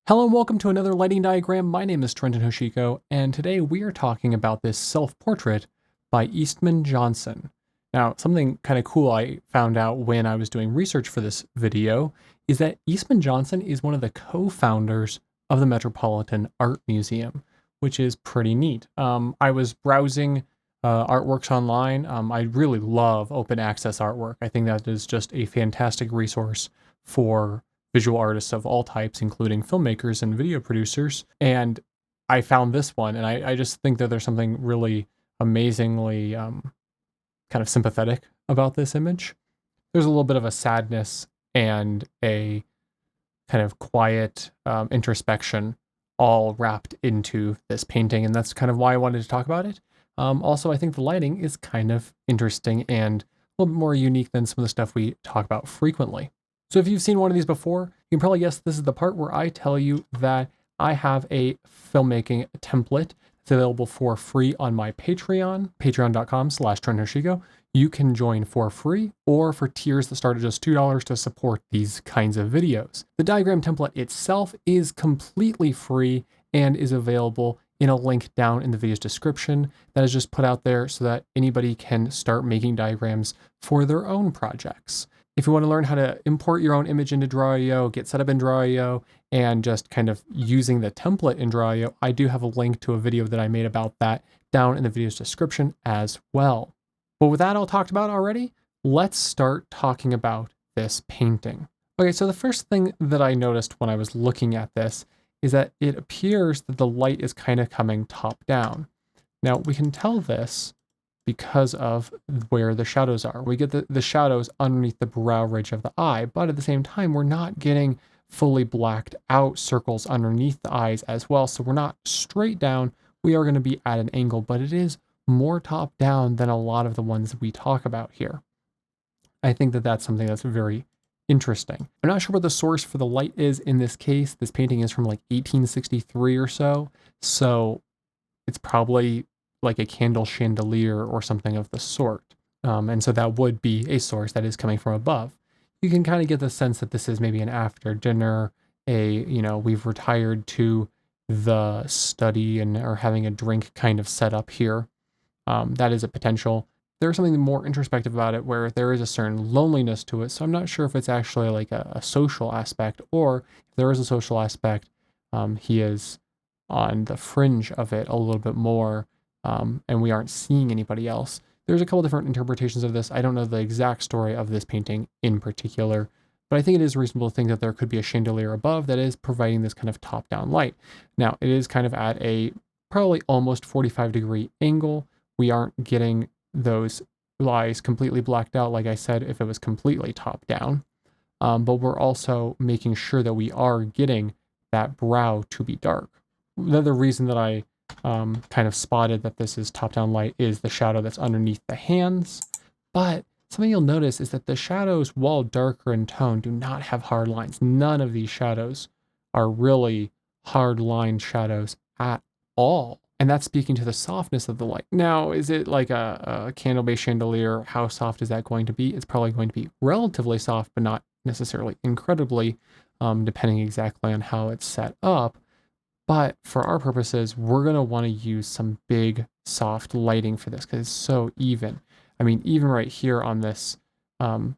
Hello and welcome to another lighting diagram. My name is Trenton Hoshiko, and today we are talking about this self-portrait by Eastman Johnson. Now, something kind of cool I found out when I was doing research for this video is that Eastman Johnson is one of the co-founders of the Metropolitan Art Museum, which is pretty neat. I was browsing artworks online. I really love open access artwork. I think that is just a fantastic resource for visual artists of all types, including filmmakers and video producers. And I found this one, and I just think that there's something really amazingly kind of sympathetic about this image. There's a little bit of a sadness and a kind of quiet introspection all wrapped into this painting, and that's kind of why I wanted to talk about it. Also, I think the lighting is kind of interesting and a little bit more unique than some of the stuff we talk about frequently. So if you've seen one of these before, you can probably guess this is the part where I tell you that I have a filmmaking template. It's available for free on my Patreon, patreon.com/TrentonHoshiko. You can join for free or for tiers that start at just $2 to support these kinds of videos. The diagram template itself is completely free and is available in a link down in the video's description that is just put out there so that anybody can start making diagrams for their own projects. If you want to learn how to import your own image into Draw.io, get set up in Draw.io, and just kind of using the template in Draw.io, I do have a link to a video that I made about that down in the video's description as well. But with that all talked about already, let's start talking about this painting. Okay, so the first thing that I noticed when I was looking at this is that it appears that the light is kind of coming top down. Now, we can tell this because of where the shadows are. We get the shadows underneath the brow ridge of the eye, but at the same time, we're not getting fully blacked out circles underneath the eyes as well. So we're not straight down. We are going to be at an angle, but it is more top down than a lot of the ones we talk about here. I think that that's something that's very interesting. I'm not sure what the source for the light is in this case. This painting is from like 1863 or so. So it's probably like a candle chandelier or something of the sort. And so that would be a source that is coming from above. You can kind of get the sense that this is maybe an after dinner, we've retired to the study and are having a drink kind of setup here. That is a potential. There's something more introspective about it where there is a certain loneliness to it. So I'm not sure if it's actually like a social aspect, or if there is a social aspect, he is on the fringe of it a little bit more. And we aren't seeing anybody else. There's a couple different interpretations of this. I don't know the exact story of this painting in particular, but I think it is reasonable to think that there could be a chandelier above that is providing this kind of top-down light. Now, it is kind of at a probably almost 45-degree angle. We aren't getting those eyes completely blacked out, like I said, if it was completely top-down. But we're also making sure that we are getting that brow to be dark. The other reason that I kind of spotted that this is top-down light is the shadow that's underneath the hands. But something you'll notice is that the shadows, while darker in tone, do not have hard lines. None of these shadows are really hard line shadows at all. And that's speaking to the softness of the light. Now, is it like a candle-based chandelier? How soft is that going to be? It's probably going to be relatively soft, but not necessarily incredibly, depending exactly on how it's set up. But for our purposes, we're going to want to use some big, soft lighting for this because it's so even. I mean, even right here on this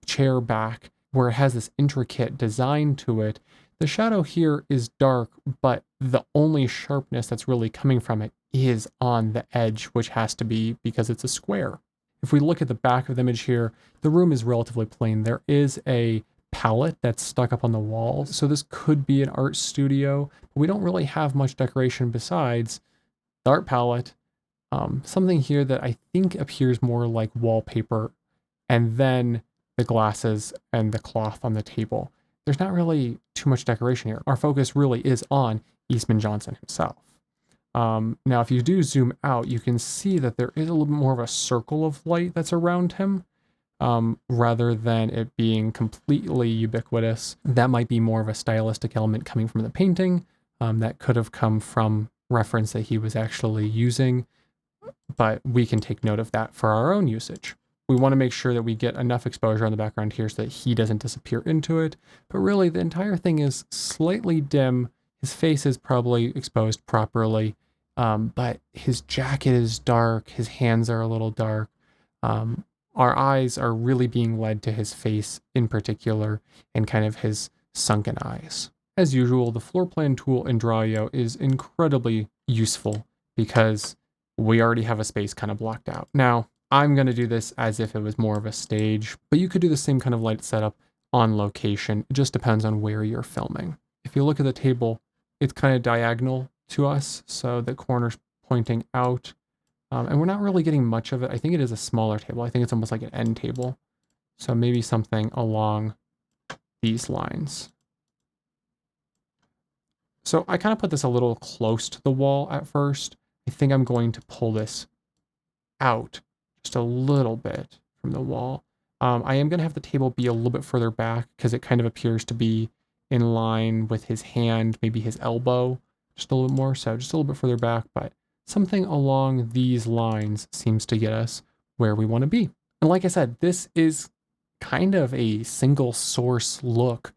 chair back, where it has this intricate design to it, the shadow here is dark, but the only sharpness that's really coming from it is on the edge, which has to be because it's a square. If we look at the back of the image here, the room is relatively plain. There is a palette that's stuck up on the wall. So this could be an art studio, but we don't really have much decoration besides the art palette. Something here that I think appears more like wallpaper, and then the glasses and the cloth on the table. There's not really too much decoration here. Our focus really is on Eastman Johnson himself. Now, if you do zoom out, you can see that there is a little bit more of a circle of light that's around him. Rather than it being completely ubiquitous. That might be more of a stylistic element coming from the painting that could have come from reference that he was actually using, but we can take note of that for our own usage. We want to make sure that we get enough exposure on the background here so that he doesn't disappear into it, but really the entire thing is slightly dim His face is probably exposed properly, but his jacket is dark. His hands are a little dark. Um, our eyes are really being led to his face in particular and kind of his sunken eyes. As usual, the floor plan tool in Draw.io is incredibly useful because we already have a space kind of blocked out. Now, I'm going to do this as if it was more of a stage, but you could do the same kind of light setup on location. It just depends on where you're filming. If you look at the table, it's kind of diagonal to us, so the corner's pointing out, and we're not really getting much of it. I think it is a smaller table. I think it's almost like an end table. So maybe something along these lines. So I kind of put this a little close to the wall at first. I think I'm going to pull this out just a little bit from the wall. I am going to have the table be a little bit further back because it kind of appears to be in line with his hand, maybe his elbow, just a little bit more. So just a little bit further back, but something along these lines seems to get us where we want to be. And like I said, this is kind of a single source look,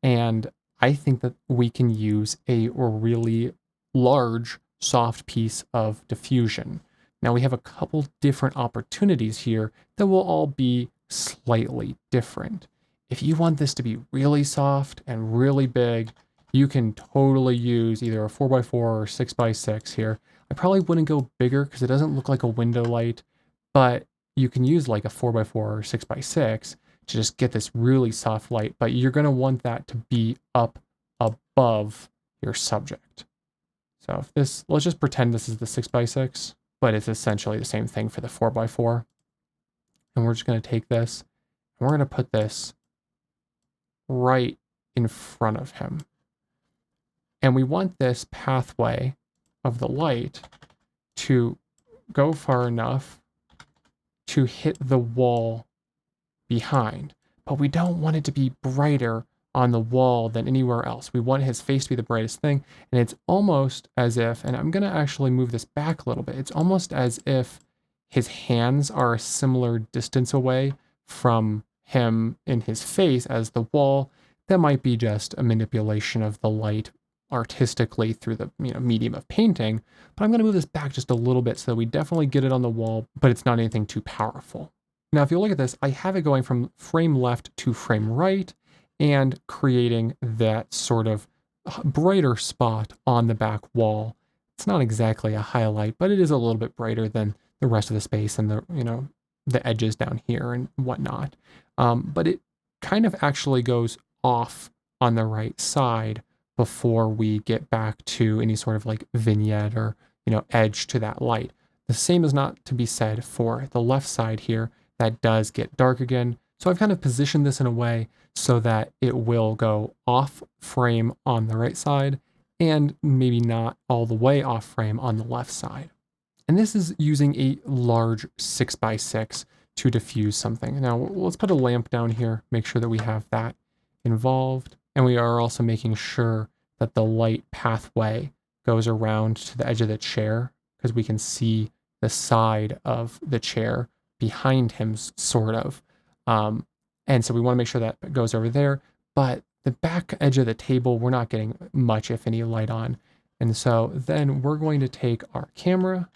and I think that we can use a really large soft piece of diffusion. Now we have a couple different opportunities here that will all be slightly different. If you want this to be really soft and really big, you can totally use either a 4x4 or 6x6 here. I probably wouldn't go bigger because it doesn't look like a window light, but you can use like a 4x4 or 6x6 to just get this really soft light, but you're going to want that to be up above your subject. So if this, let's just pretend this is the 6x6, but it's essentially the same thing for the 4x4. And we're just going to take this and we're going to put this right in front of him. And we want this pathway of the light to go far enough to hit the wall behind, but we don't want it to be brighter on the wall than anywhere else. We want his face to be the brightest thing, and it's almost as if, and I'm going to actually move this back a little bit, it's almost as if his hands are a similar distance away from him in his face as the wall. That might be just a manipulation of the light artistically through the medium of painting, but I'm going to move this back just a little bit so that we definitely get it on the wall, but it's not anything too powerful. Now, if you look at this, I have it going from frame left to frame right and creating that sort of brighter spot on the back wall. It's not exactly a highlight, but it is a little bit brighter than the rest of the space and the edges down here and whatnot. But it kind of actually goes off on the right side before we get back to any sort of like vignette or edge to that light. The same is not to be said for the left side here. That does get dark again. So I've kind of positioned this in a way so that it will go off frame on the right side and maybe not all the way off frame on the left side. And this is using a large 6x6 to diffuse something. Now let's put a lamp down here, make sure that we have that involved. And we are also making sure that the light pathway goes around to the edge of the chair because we can see the side of the chair behind him, sort of. And so we want to make sure that goes over there. But the back edge of the table, we're not getting much, if any, light on. And so then we're going to take our camera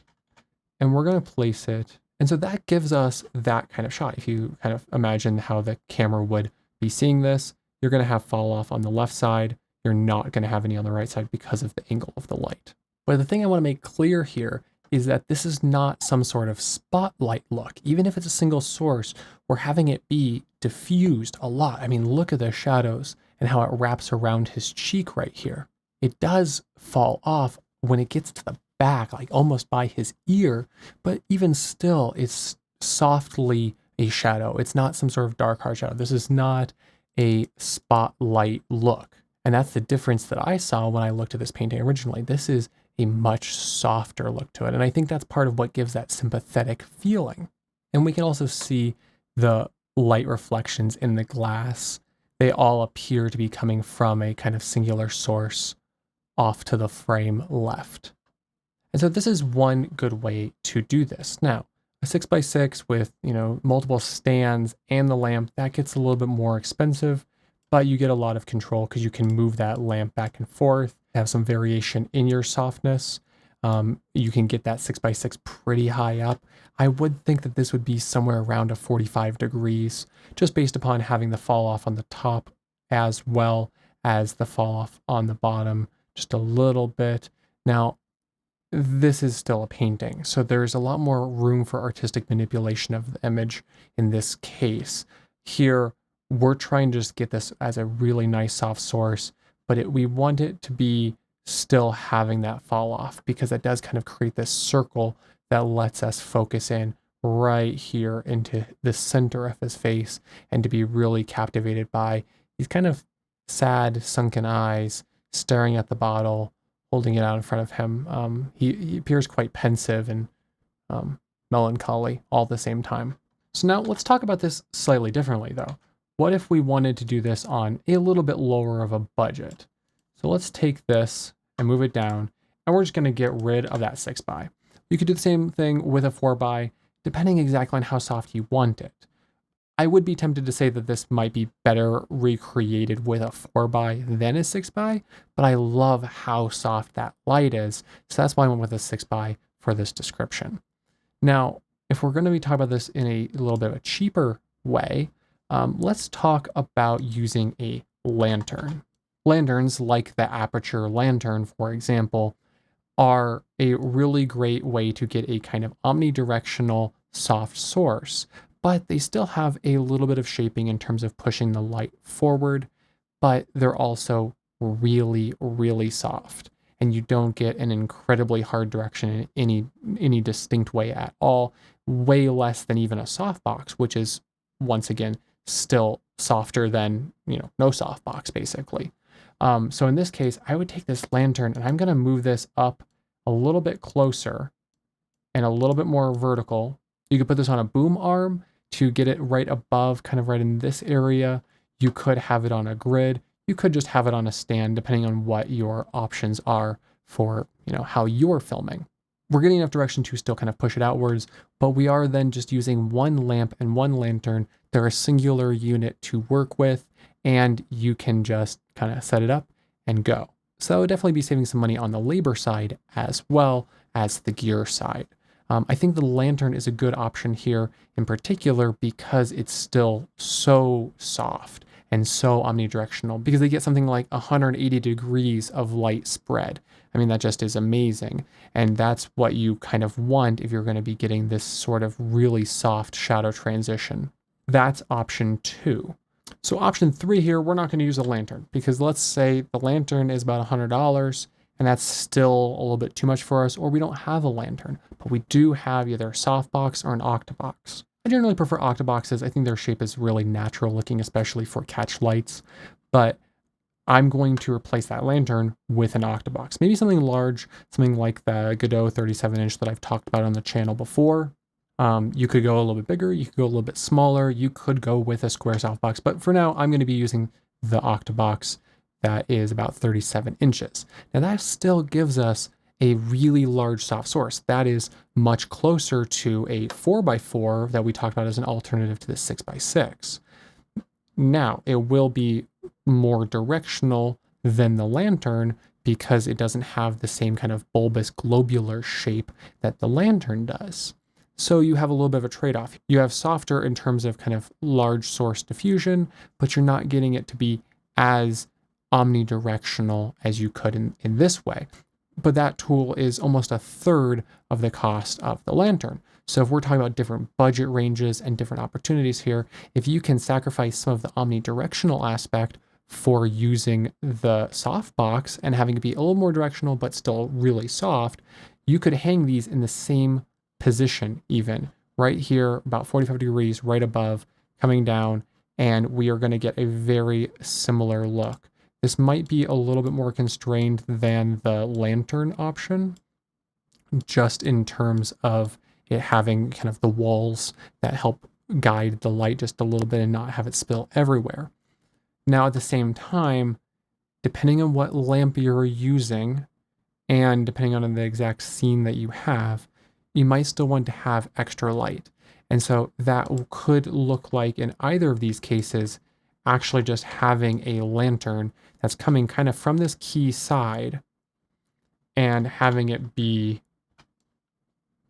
and we're going to place it. And so that gives us that kind of shot. If you kind of imagine how the camera would be seeing this, you're going to have fall off on the left side. You're not going to have any on the right side because of the angle of the light. But the thing I want to make clear here is that this is not some sort of spotlight look. Even if it's a single source, we're having it be diffused a lot. I mean, look at the shadows and how it wraps around his cheek right here. It does fall off when it gets to the back, like almost by his ear, but even still, it's softly a shadow. It's not some sort of dark hard shadow. This is not a spotlight look. And that's the difference that I saw when I looked at this painting originally. This is a much softer look to it. And I think that's part of what gives that sympathetic feeling. And we can also see the light reflections in the glass. They all appear to be coming from a kind of singular source off to the frame left. And so this is one good way to do this. Now, a 6x6 with, multiple stands and the lamp, that gets a little bit more expensive, but you get a lot of control because you can move that lamp back and forth. have some variation in your softness. You can get that 6x6 pretty high up. I would think that this would be somewhere around a 45 degrees, just based upon having the fall off on the top as well as the fall off on the bottom, just a little bit. Now, this is still a painting, so there's a lot more room for artistic manipulation of the image in this case. Here, we're trying to just get this as a really nice soft source, but we want it to be still having that fall off, because it does kind of create this circle that lets us focus in right here into the center of his face and to be really captivated by these kind of sad, sunken eyes staring at the bottle, holding it out in front of him. He appears quite pensive and melancholy all at the same time. So now let's talk about this slightly differently though. What if we wanted to do this on a little bit lower of a budget? So let's take this and move it down, and we're just gonna get rid of that 6x. You could do the same thing with a 4x, depending exactly on how soft you want it. I would be tempted to say that this might be better recreated with a 4x than a 6x, but I love how soft that light is, so that's why I went with a 6x for this description. Now, if we're going to be talking about this in a little bit of a cheaper way, let's talk about using a lantern. Lanterns, like the aperture lantern, for example, are a really great way to get a kind of omnidirectional soft source, but they still have a little bit of shaping in terms of pushing the light forward, but they're also really, really soft, and you don't get an incredibly hard direction in any distinct way at all, way less than even a softbox, which is, once again, still softer than, no softbox, basically. So in this case, I would take this lantern and I'm going to move this up a little bit closer and a little bit more vertical. You could put this on a boom arm to get it right above, kind of right in this area. You could have it on a grid. You could just have it on a stand, depending on what your options are for, how you're filming. We're getting enough direction to still kind of push it outwards, but we are then just using one lamp and one lantern. They're a singular unit to work with, and you can just kind of set it up and go. So that would definitely be saving some money on the labor side as well as the gear side. I think the lantern is a good option here in particular because it's still so soft and so omnidirectional, because they get something like 180 degrees of light spread. I mean, that just is amazing. And that's what you kind of want if you're going to be getting this sort of really soft shadow transition. That's option 2. So option 3 here, we're not going to use a lantern, because let's say the lantern is about $100 and that's still a little bit too much for us, or we don't have a lantern, but we do have either a softbox or an octabox. I generally prefer octaboxes. I think their shape is really natural looking, especially for catch lights, but I'm going to replace that lantern with an octabox. Maybe something large, something like the Godot 37-inch that I've talked about on the channel before. You could go a little bit bigger, you could go a little bit smaller, you could go with a square softbox, but for now I'm going to be using the octabox that is about 37 inches. Now that still gives us a really large soft source. That is much closer to a 4x4 that we talked about as an alternative to the 6x6. Now, it will be more directional than the lantern because it doesn't have the same kind of bulbous globular shape that the lantern does. So you have a little bit of a trade-off. You have softer in terms of kind of large source diffusion, but you're not getting it to be as omnidirectional as you could in this way. But that tool is almost a third of the cost of the lantern. So if we're talking about different budget ranges and different opportunities here, if you can sacrifice some of the omnidirectional aspect for using the softbox and having it be a little more directional but still really soft, you could hang these in the same position, even right here, about 45 degrees right above, coming down, and we are going to get a very similar look. This might be a little bit more constrained than the lantern option, just in terms of it having kind of the walls that help guide the light just a little bit and not have it spill everywhere. Now, at the same time, depending on what lamp you're using and depending on the exact scene that you have, you might still want to have extra light. And so that could look like, in either of these cases, actually just having a lantern that's coming kind of from this key side and having it be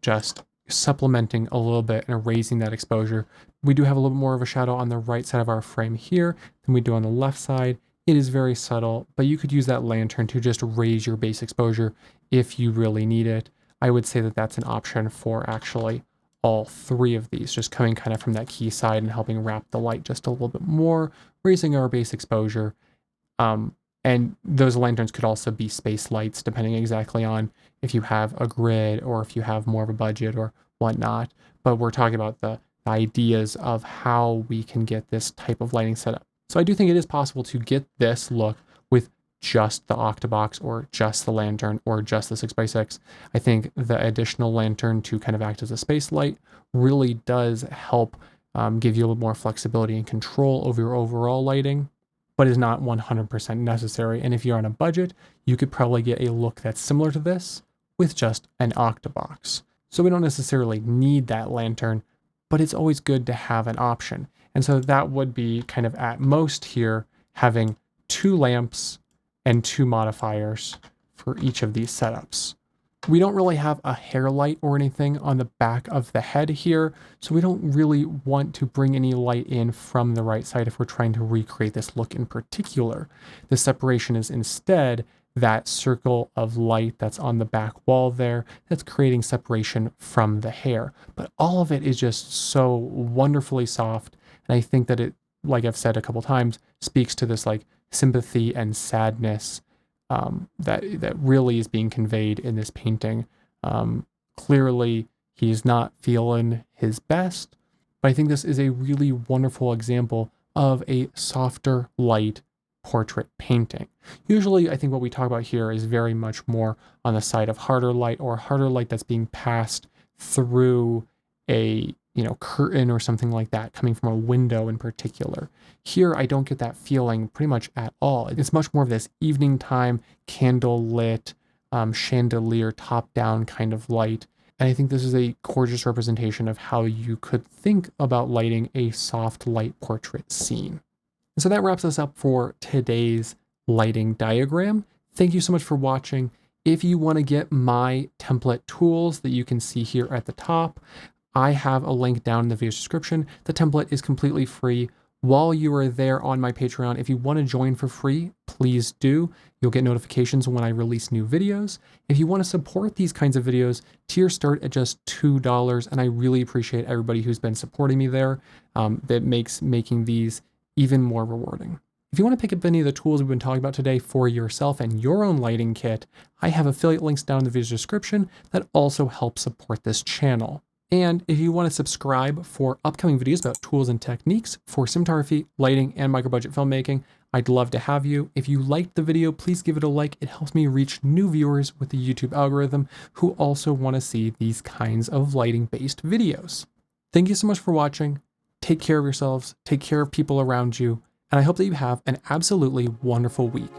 just supplementing a little bit and erasing that exposure. We do have a little bit more of a shadow on the right side of our frame here than we do on the left side. It is very subtle, but you could use that lantern to just raise your base exposure if you really need it. I would say that that's an option for actually all three of these, just coming kind of from that key side and helping wrap the light just a little bit more, raising our base exposure. And those lanterns could also be space lights, depending exactly on if you have a grid or if you have more of a budget or whatnot. But we're talking about the ideas of how we can get this type of lighting set up. So I do think it is possible to get this look with just the octabox or just the lantern or just the 6x6. I think the additional lantern to kind of act as a space light really does help give you a little more flexibility and control over your overall lighting, but is not 100% necessary. And if you're on a budget, you could probably get a look that's similar to this with just an octabox. So we don't necessarily need that lantern, but it's always good to have an option. And so that would be kind of at most here having 2 lamps and 2 modifiers for each of these setups. We don't really have a hair light or anything on the back of the head here, so we don't really want to bring any light in from the right side if we're trying to recreate this look in particular. The separation is instead that circle of light that's on the back wall there that's creating separation from the hair. But all of it is just so wonderfully soft, and I think that it, like I've said a couple times, speaks to this like sympathy and sadness that really is being conveyed in this painting. Clearly, he's not feeling his best, but I think this is a really wonderful example of a softer light portrait painting. Usually, I think what we talk about here is very much more on the side of harder light, or harder light that's being passed through a curtain or something like that, coming from a window in particular. Here, I don't get that feeling pretty much at all. It's much more of this evening time, candle lit, chandelier top down kind of light. And I think this is a gorgeous representation of how you could think about lighting a soft light portrait scene. And so that wraps us up for today's lighting diagram. Thank you so much for watching. If you want to get my template tools that you can see here at the top, I have a link down in the video description. The template is completely free. While you are there on my Patreon, if you want to join for free, please do. You'll get notifications when I release new videos. If you want to support these kinds of videos, tiers start at just $2, and I really appreciate everybody who's been supporting me there. That makes making these even more rewarding. If you want to pick up any of the tools we've been talking about today for yourself and your own lighting kit, I have affiliate links down in the video description that also help support this channel. And if you want to subscribe for upcoming videos about tools and techniques for cinematography, lighting, and micro-budget filmmaking, I'd love to have you. If you liked the video, please give it a like. It helps me reach new viewers with the YouTube algorithm who also want to see these kinds of lighting-based videos. Thank you so much for watching. Take care of yourselves, take care of people around you, and I hope that you have an absolutely wonderful week.